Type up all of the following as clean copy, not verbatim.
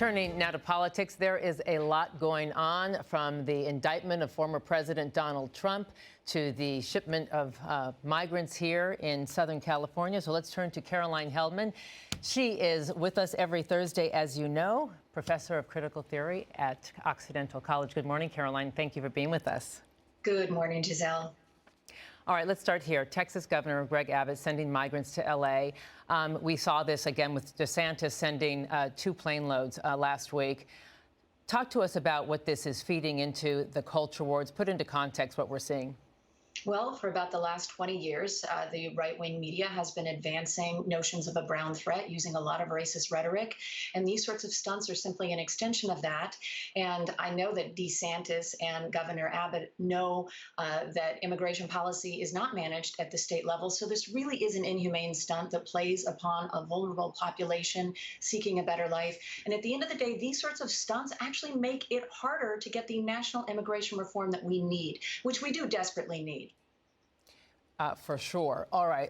Turning now to politics, there is a lot going on, from the indictment of former President Donald Trump to the shipment of migrants here in Southern California. So let's turn to Caroline Heldman. She is with us every Thursday, as you know, professor of critical theory at Occidental College. Good morning, Caroline. Thank you for being with us. Good morning, Giselle. All right, let's start here. Texas Governor Greg Abbott sending migrants to L.A. We saw this again with DeSantis sending 2 plane loads last week. Talk to us about what this is feeding into the culture wars. Put into context what we're seeing. Well, for about the last 20 years, the right-wing media has been advancing notions of a brown threat using a lot of racist rhetoric. And these sorts of stunts are simply an extension of that. And I know that DeSantis and Governor Abbott know that immigration policy is not managed at the state level. So this really is an inhumane stunt that plays upon a vulnerable population seeking a better life. And at the end of the day, these sorts of stunts actually make it harder to get the national immigration reform that we need, which we do desperately need. For sure. All right.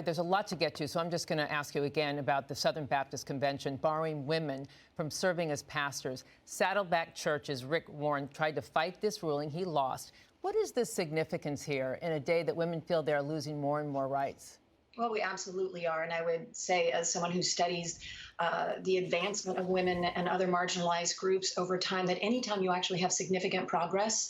There's a lot to get to, so I'm just going to ask you again about the Southern Baptist Convention barring women from serving as pastors. Saddleback Church's Rick Warren tried to fight this ruling. He lost. What is the significance here in a day that women feel they're losing more and more rights? Well, we absolutely are. And I would say, as someone who studies the advancement of women and other marginalized groups over time, that anytime you actually have significant progress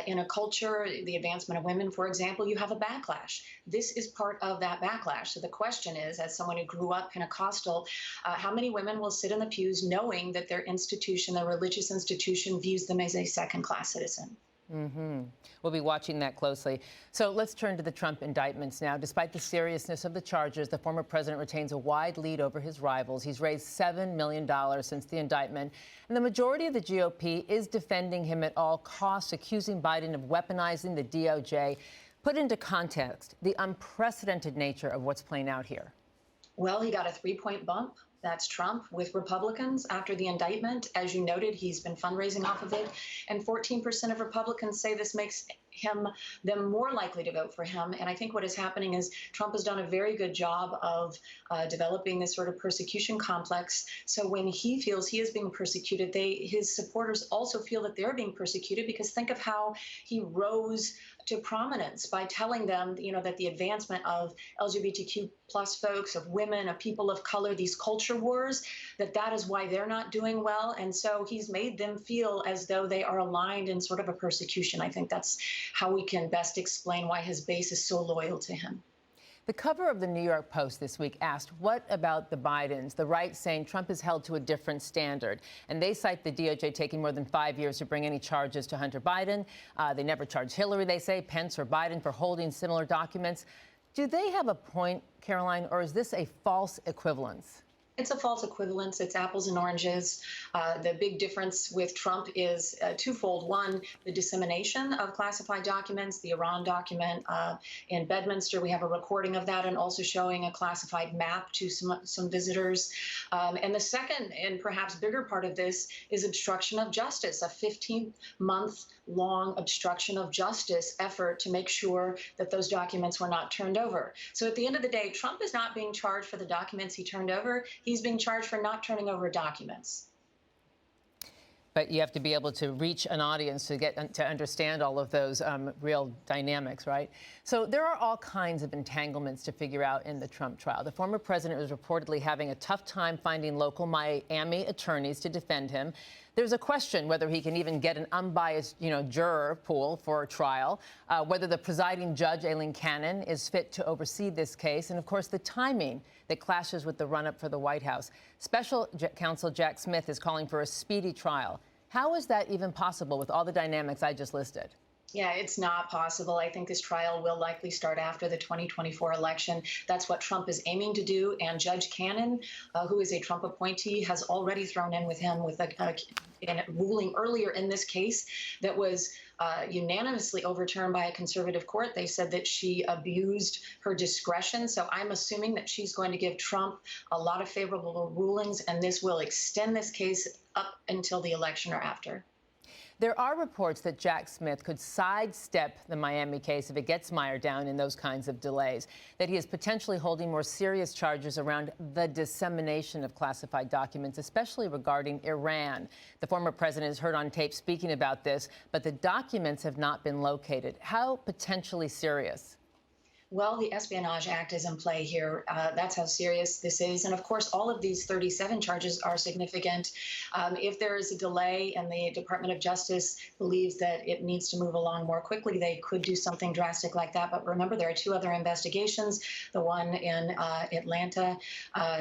in a culture, the advancement of women, for example, you have a backlash. This is part of that backlash. So the question is, as someone who grew up Pentecostal, how many women will sit in the pews knowing that their institution, their religious institution, views them as a second-class citizen? Mm-hmm. We'll be watching that closely. So let's turn to the Trump indictments now. Despite the seriousness of the charges, the former president retains a wide lead over his rivals. He's raised $7 million since the indictment, and the majority of the GOP is defending him at all costs, accusing Biden of weaponizing the DOJ. Put into context the unprecedented nature of what's playing out here. Well, he got a 3-point bump. That's Trump with Republicans after the indictment. As you noted, he's been fundraising off of it. And 14% of Republicans say this makes them more likely to vote for him. And I think what is happening is Trump has done a very good job of developing this sort of persecution complex. So when he feels he is being persecuted, his supporters also feel that they're being persecuted, because think of how he rose to prominence by telling them, that the advancement of LGBTQ plus folks, of women, of people of color, these culture wars, that is why they're not doing well. And so he's made them feel as though they are aligned in sort of a persecution. I think that's how we can best explain why his base is so loyal to him. The cover of the New York Post this week asked, what about the Bidens? The right saying Trump is held to a different standard. And they cite the DOJ taking more than 5 years to bring any charges to Hunter Biden. They never charged Hillary, they say, Pence or Biden for holding similar documents. Do they have a point, Caroline, or is this a false equivalence? It's a false equivalence. It's apples and oranges. The big difference with Trump is twofold. One, the dissemination of classified documents, the Iran document in Bedminster. We have a recording of that, and also showing a classified map to some visitors. And the second, and perhaps bigger part of this, is obstruction of justice, a 15-month-long obstruction of justice effort to make sure that those documents were not turned over. So at the end of the day, Trump is not being charged for the documents he turned over. He's being charged for not turning over documents. But you have to be able to reach an audience to understand all of those real dynamics, right? So there are all kinds of entanglements to figure out in the Trump trial. The former president was reportedly having a tough time finding local Miami attorneys to defend him. There's a question whether he can even get an unbiased, juror pool for a trial, whether the presiding judge, Aileen Cannon, is fit to oversee this case, and, of course, the timing that clashes with the run-up for the White House. Special counsel Jack Smith is calling for a speedy trial. How is that even possible with all the dynamics I just listed? Yeah, it's not possible. I think this trial will likely start after the 2024 election. That's what Trump is aiming to do. And Judge Cannon, who is a Trump appointee, has already thrown in with him with a ruling earlier in this case that was unanimously overturned by a conservative court. They said that she abused her discretion. So I'm assuming that she's going to give Trump a lot of favorable rulings, and this will extend this case up until the election or after. There are reports that Jack Smith could sidestep the Miami case if it gets mired down in those kinds of delays, that he is potentially holding more serious charges around the dissemination of classified documents, especially regarding Iran. The former president is heard on tape speaking about this, but the documents have not been located. How potentially serious? Well, the Espionage Act is in play here. That's how serious this is. And of course, all of these 37 charges are significant. If there is a delay and the Department of Justice believes that it needs to move along more quickly, they could do something drastic like that. But remember, there are two other investigations, the one in Atlanta,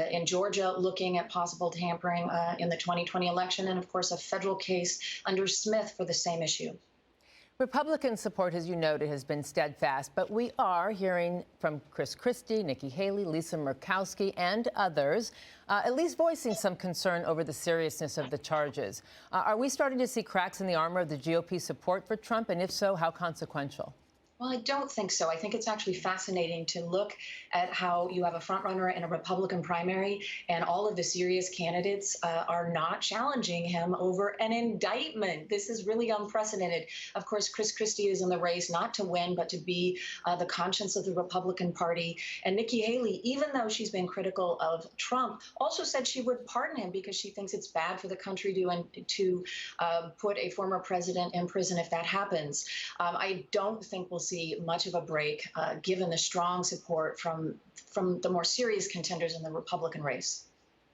in Georgia, looking at possible tampering in the 2020 election, and of course, a federal case under Smith for the same issue. Republican support, as you noted, has been steadfast, but we are hearing from Chris Christie, Nikki Haley, Lisa Murkowski, and others, at least voicing some concern over the seriousness of the charges. Are we starting to see cracks in the armor of the GOP support for Trump? And if so, how consequential? Well, I don't think so. I think it's actually fascinating to look at how you have a frontrunner in a Republican primary, and all of the serious candidates are not challenging him over an indictment. This is really unprecedented. Of course, Chris Christie is in the race not to win, but to be the conscience of the Republican Party. And Nikki Haley, even though she's been critical of Trump, also said she would pardon him because she thinks it's bad for the country to put a former president in prison if that happens. I don't think we'll see much of a break, given the strong support from the more serious contenders in the Republican race,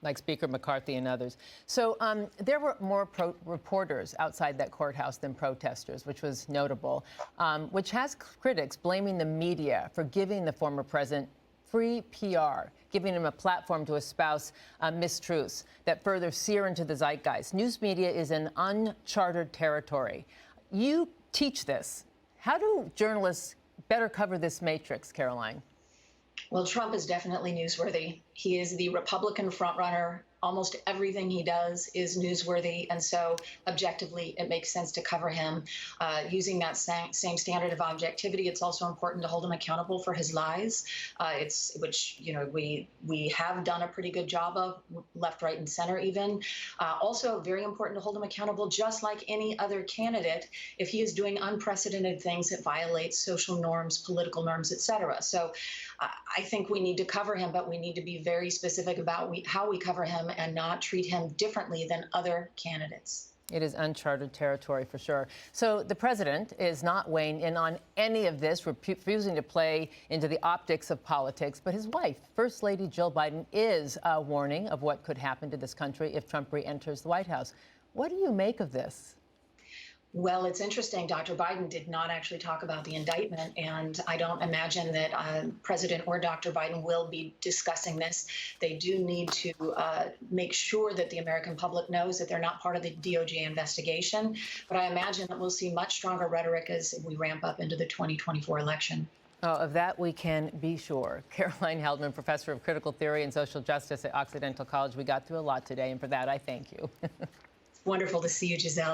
like Speaker McCarthy and others. So there were more reporters outside that courthouse than protesters, which was notable, which has critics blaming the media for giving the former president free PR, giving him a platform to espouse mistruths that further sear into the zeitgeist. News media is in uncharted territory. You teach this. How do journalists better cover this matrix, Caroline? Well, Trump is definitely newsworthy. He is the Republican frontrunner. Almost everything he does is newsworthy. And so objectively, it makes sense to cover him using that same standard of objectivity. It's also important to hold him accountable for his lies, which, you know, we have done a pretty good job of, left, right, and center even. Also very important to hold him accountable, just like any other candidate, if he is doing unprecedented things that violate social norms, political norms, et cetera. So I think we need to cover him, but we need to be very specific about how we cover him and not treat him differently than other candidates. It is uncharted territory for sure. So the president is not weighing in on any of this, refusing to play into the optics of politics. But his wife, First Lady Jill Biden, is warning of what could happen to this country if Trump re-enters the White House. What do you make of this? Well, it's interesting. Dr. Biden did not actually talk about the indictment, and I don't imagine that President or Dr. Biden will be discussing this. They do need to make sure that the American public knows that they're not part of the DOJ investigation. But I imagine that we'll see much stronger rhetoric as we ramp up into the 2024 election. Oh, of that we can be sure. Caroline Heldman, professor of critical theory and social justice at Occidental College. We got through a lot today, and for that, I thank you. Wonderful to see you, Giselle.